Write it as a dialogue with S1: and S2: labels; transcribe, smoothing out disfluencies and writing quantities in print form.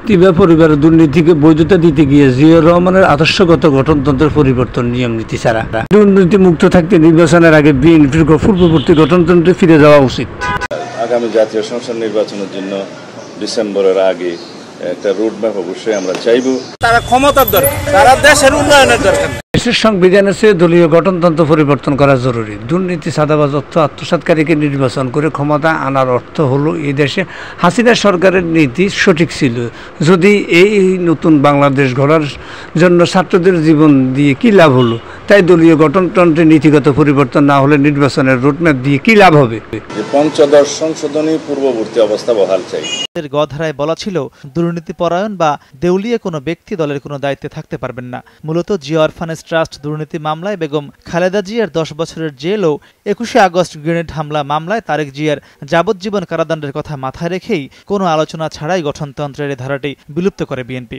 S1: ব্যক্তি বা পরিবারের দুর্নীতিকে বৈধতা দিতে গিয়ে জিয়াউর রহমানের আদর্শগত গঠনতন্ত্রের পরিবর্তন নিয়ম নীতি ছাড়া দুর্নীতি মুক্ত থাকতে নির্বাচনের আগে বিএনপির পূর্ববর্তী গঠনতন্ত্রে ফিরে যাওয়া উচিত।
S2: আগামী জাতীয় সংসদ নির্বাচনের জন্য ডিসেম্বরের আগে একটা রোডম্যাপ অবশ্যই আমরা চাইব।
S3: তারা ক্ষমতার দরকার, তারা দেশের উন্নয়নের দরকার।
S1: দেশের সংবিধানের চেয়ে দলীয় গঠনতন্ত্র পরিবর্তন করা জরুরি। দুর্নীতি, চাঁদাবাজ, অর্থ আত্মসাৎকারীকে নির্বাচন করে ক্ষমতা আনার অর্থ হলো এই দেশে হাসিনা সরকারের নীতি সঠিক ছিল। যদি এই নতুন বাংলাদেশ গড়ার জন্য ছাত্রদের জীবন দিয়ে কী লাভ হলো? তাই দলীয় গঠনতন্ত্রের নীতিগত পরিবর্তন না হলে নির্বাচনের রোডম্যাপ দিয়ে কী লাভ হবে?
S2: পঞ্চদশ সংশোধনী পূর্ববর্তী অবস্থা বহাল চাই।
S4: গধারায় বলা ছিল, দুর্নীতি পরায়ণ বা দেউলিয়া কোনো ব্যক্তি দলের কোনো দায়িত্বে থাকতে পারবেন না। মূলত জিয়া অরফানেজ ট্রাস্ট দুর্নীতি মামলায় বেগম খালেদা জিয়ার 10 বছরের জেল ও 21শে আগস্ট গ্রেনেড হামলা মামলায় তারেক জিয়ার যাবজ্জীবন কারাদণ্ডের কথা মাথায় রেখেই কোনো আলোচনা ছাড়াই গঠনতন্ত্রের এই ধারাটি বিলুপ্ত করে বিএনপি।